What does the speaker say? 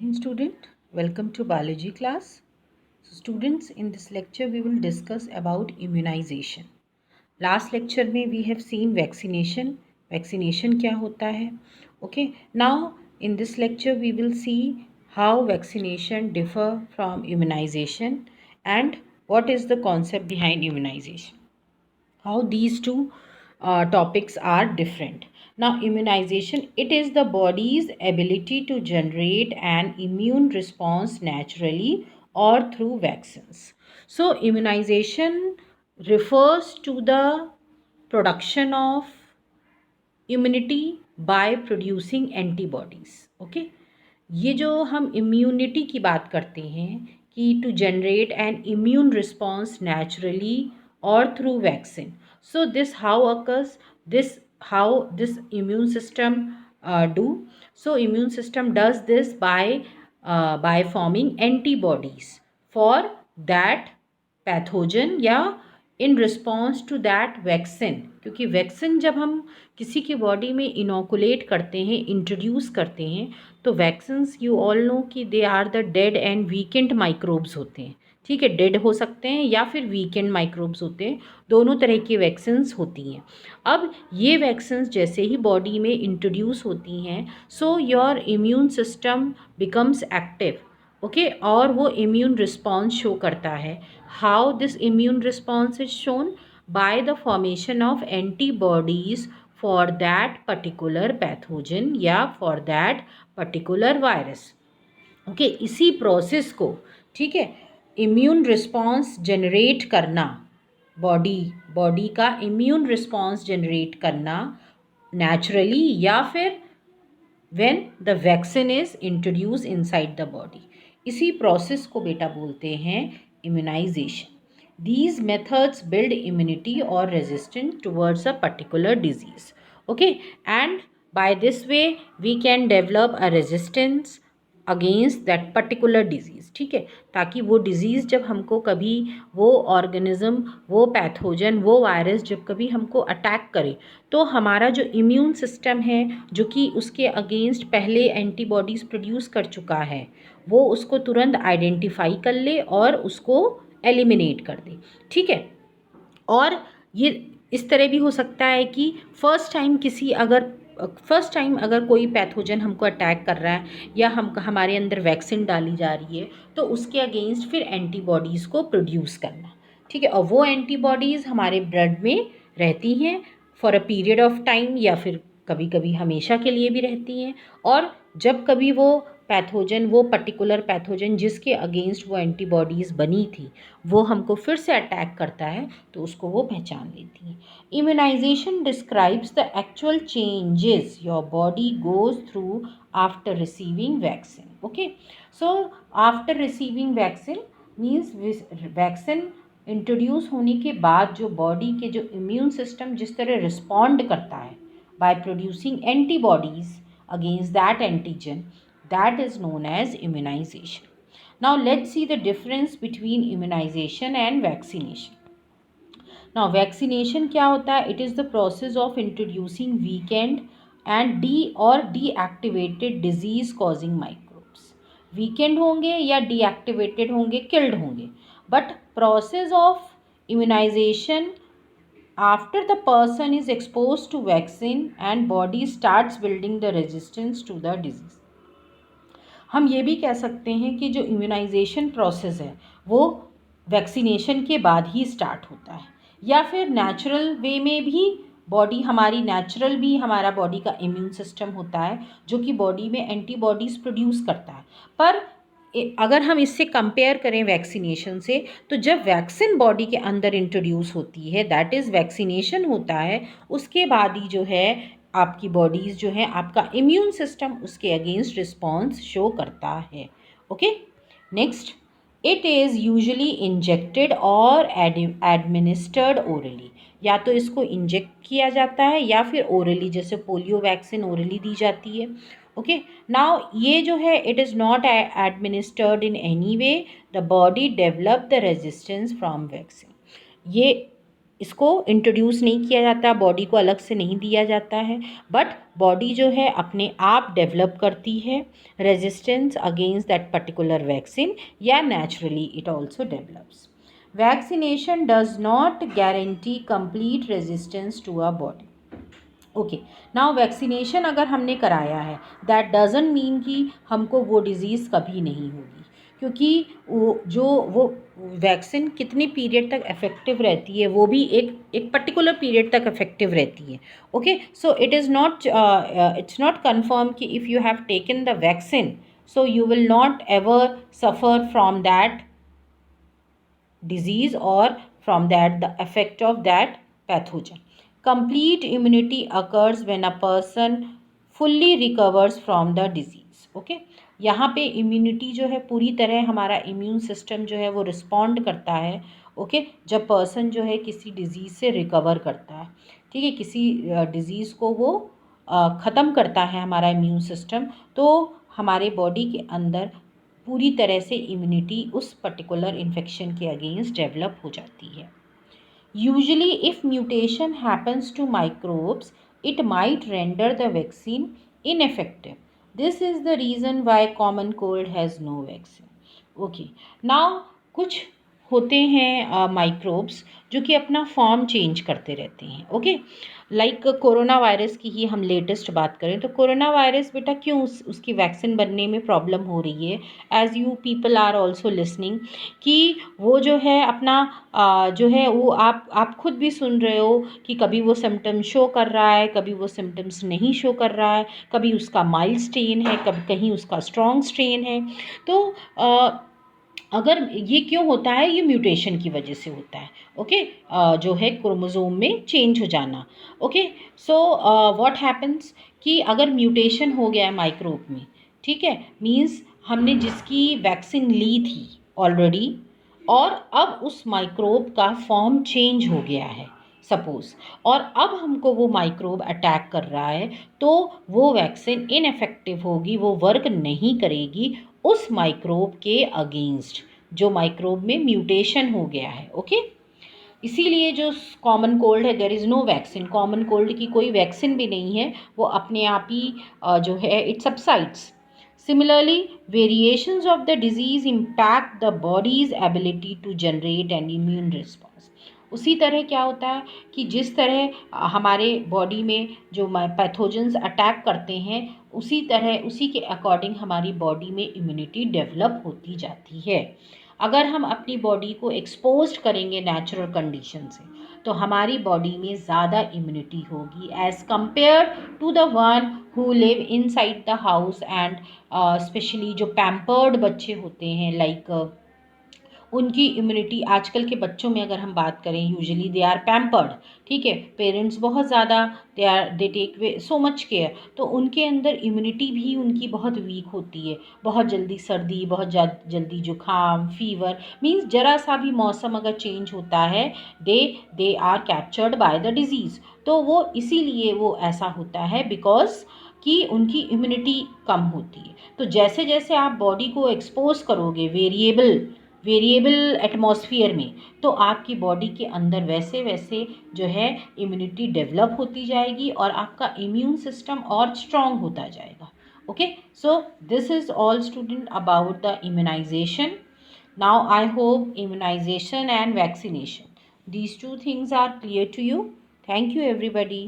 evening, student. Welcome to biology class. So, students, in this lecture, we will discuss about immunization. Last lecture में we have seen vaccination. Vaccination क्या होता है? Okay. Now, in this lecture, we will see how vaccination differ from immunization and what is the concept behind immunization. How these two topics are different. Now, immunization, it is the body's ability to generate an immune response naturally or through vaccines. So immunization refers to the production of immunity by producing antibodies. Okay, ये जो हम immunity की बात करते हैं कि to generate an immune response naturally और through vaccine, so this how occurs, this how this immune system do. So immune system does this by forming antibodies for that pathogen या in response to that vaccine, क्योंकि vaccine जब हम किसी की body में inoculate करते हैं, introduce करते हैं, तो वैक्सीन्स यू ऑल नो कि they are the dead and weakened microbes होते हैं. ठीक है, डेड हो सकते हैं या फिर वीकेंड माइक्रोब्स होते हैं, दोनों तरह की वैक्सीन्स होती हैं. अब ये वैक्सीन्स जैसे ही बॉडी में इंट्रोड्यूस होती हैं, so your immune system becomes active. Okay, और वो इम्यून रिस्पॉन्स शो करता है. How this immune response is shown? By the formation of antibodies for that particular pathogen या for that particular virus. Okay, इसी process को, ठीक है, immune response generate करना, बॉडी का इम्यून रिस्पॉन्स जनरेट करना नेचुरली या फिर when the vaccine is introduced inside the body, इसी प्रोसेस को बेटा बोलते हैं immunization. These methods build immunity or resistance towards a particular disease. Okay, and by this way we can develop a resistance against that particular disease. ठीक है, ताकि वो disease जब हमको कभी, वो ऑर्गेनिज्म, वो पैथोजन, वो वायरस जब कभी हमको अटैक करे, तो हमारा जो इम्यून सिस्टम है, जो कि उसके अगेंस्ट पहले एंटीबॉडीज़ प्रोड्यूस कर चुका है, वो उसको तुरंत आइडेंटिफाई कर ले और उसको एलिमिनेट कर दे. ठीक है, और ये इस तरह भी हो सकता है कि फर्स्ट टाइम अगर कोई पैथोजन हमको अटैक कर रहा है या हमारे अंदर वैक्सीन डाली जा रही है, तो उसके अगेंस्ट फिर एंटीबॉडीज़ को प्रोड्यूस करना. ठीक है, और वो एंटीबॉडीज़ हमारे ब्लड में रहती हैं for a period of time, या फिर कभी कभी हमेशा के लिए भी रहती हैं. और जब कभी वो पैथोजन, वो पर्टिकुलर पैथोजन जिसके अगेंस्ट वो एंटीबॉडीज़ बनी थी, वो हमको फिर से अटैक करता है, तो उसको वो पहचान लेती हैं. Immunization describes the actual changes your body goes through after receiving vaccine. Okay, so after receiving vaccine means vaccine introduce होने के बाद जो बॉडी के जो इम्यून सिस्टम जिस तरह रिस्पॉन्ड करता है by producing antibodies against that antigen, that is known as immunization. Now let's see the difference between immunization and vaccination. Now vaccination क्या होता है? It is the process of introducing weakened and deactivated disease causing microbes. Weakened होंगे या deactivated होंगे, killed होंगे. But process of immunization, after the person is exposed to vaccine and body starts building the resistance to the disease. हम ये भी कह सकते हैं कि जो इम्यूनाइजेशन प्रोसेस है वो वैक्सीनेशन के बाद ही स्टार्ट होता है, या फिर नेचुरल वे में भी बॉडी हमारी नेचुरल भी हमारा बॉडी का इम्यून सिस्टम होता है जो कि बॉडी में एंटीबॉडीज़ प्रोड्यूस करता है. पर अगर हम इससे कंपेयर करें वैक्सीनेशन से, तो जब वैक्सीन बॉडी के अंदर इंट्रोड्यूस होती है, दैट इज़ वैक्सीनेशन होता है, उसके बाद ही जो है आपकी बॉडीज़ जो है, आपका इम्यून सिस्टम उसके अगेंस्ट रिस्पॉन्स शो करता है. Okay, next, it is usually injected और एडमिनिस्टर्ड ओरली. या तो इसको इंजेक्ट किया जाता है या फिर ओरली, जैसे पोलियो वैक्सीन ओरली दी जाती है. ओके, नाउ ये जो है it is not administered in any way, the body develop the resistance from vaccine. ये इसको इंट्रोड्यूस नहीं किया जाता, बॉडी को अलग से नहीं दिया जाता है, बट बॉडी जो है अपने आप डेवलप करती है resistance against that particular vaccine, या naturally it also develops. Vaccination does not guarantee complete resistance to a body. Okay, now vaccination अगर हमने कराया है, दैट डजंट मीन कि हमको वो डिज़ीज़ कभी नहीं होगी, क्योंकि वो वैक्सीन कितने पीरियड तक इफ़ेक्टिव रहती है, वो भी एक पर्टिकुलर पीरियड तक इफ़ेक्टिव रहती है. Okay, so it's not confirm कि if you have taken the vaccine so you will not ever suffer from that disease or from that the effect of that pathogen. Complete immunity occurs when a person fully recovers from the disease. Okay, यहाँ पे immunity जो है पूरी तरह हमारा immune system जो है वो रिस्पॉन्ड करता है. ओके, जब पर्सन जो है किसी डिज़ीज़ से रिकवर करता है, ठीक है, किसी डिज़ीज़ को वो ख़त्म करता है हमारा इम्यून सिस्टम, तो हमारे बॉडी के अंदर पूरी तरह से इम्यूनिटी उस पर्टिकुलर इन्फेक्शन के अगेंस्ट डेवलप हो जाती है. Usually if mutation happens to microbes it might render the vaccine ineffective. This is the reason why common cold has no vaccine. Okay, now कुछ होते हैं माइक्रोब्स जो कि अपना फॉर्म चेंज करते रहते हैं. ओके, लाइक कोरोना वायरस की ही हम लेटेस्ट बात करें तो कोरोना वायरस बेटा क्यों उसकी वैक्सीन बनने में प्रॉब्लम हो रही है, as you people are also listening, कि वो जो है अपना जो है वो आप खुद भी सुन रहे हो कि कभी वो सिम्टम्स शो कर रहा है, कभी वो सिम्टम्स नहीं शो कर रहा है, कभी उसका माइल्ड स्ट्रेन है, कभी कहीं उसका स्ट्रॉन्ग स्ट्रेन है. तो अगर ये क्यों होता है, ये म्यूटेशन की वजह से होता है. ओके, जो है क्रोमोसोम में चेंज हो जाना. ओके, सो व्हाट हैपन्स कि अगर म्यूटेशन हो गया है माइक्रोब में, ठीक है, मींस हमने जिसकी वैक्सीन ली थी ऑलरेडी और अब उस माइक्रोब का फॉर्म चेंज हो गया है सपोज़, और अब हमको वो माइक्रोब अटैक कर रहा है, तो वो वैक्सीन इनएफेक्टिव होगी, वो वर्क नहीं करेगी उस माइक्रोब के अगेंस्ट जो माइक्रोब में म्यूटेशन हो गया है. ओके, इसीलिए जो कॉमन कोल्ड है, there is no vaccine. Common cold की कोई वैक्सीन भी नहीं है, वो अपने आप ही जो है it subsides. Similarly, variations of the disease impact the body's ability to generate an immune response. उसी तरह क्या होता है कि जिस तरह हमारे बॉडी में जो पैथोजेंस अटैक करते हैं, उसी तरह उसी के अकॉर्डिंग हमारी बॉडी में इम्यूनिटी डेवलप होती जाती है. अगर हम अपनी बॉडी को एक्सपोज्ड करेंगे नेचुरल कंडीशन से, तो हमारी बॉडी में ज़्यादा इम्यूनिटी होगी as compare to the one who live inside the house. And specially जो पैम्पर्ड बच्चे होते हैं, लाइक उनकी इम्यूनिटी, आजकल के बच्चों में अगर हम बात करें, यूजुअली दे आर पैम्पर्ड, ठीक है, पेरेंट्स बहुत ज़्यादा they take so much care, तो उनके अंदर इम्यूनिटी भी उनकी बहुत वीक होती है. बहुत जल्दी सर्दी, बहुत जल्दी जुकाम, फीवर, मीन्स जरा सा भी मौसम अगर चेंज होता है, they are captured by the disease. तो वो इसीलिए वो ऐसा होता है बिकॉज कि उनकी इम्यूनिटी कम होती है. तो जैसे जैसे आप बॉडी को एक्सपोज करोगे वेरिएबल एटमॉस्फियर में, तो आपकी बॉडी के अंदर वैसे वैसे जो है इम्यूनिटी डेवलप होती जाएगी और आपका इम्यून सिस्टम और स्ट्रॉन्ग होता जाएगा. Okay, so this is all student about the immunization. Now I hope immunization and vaccination, these two things are clear to you. Thank you everybody.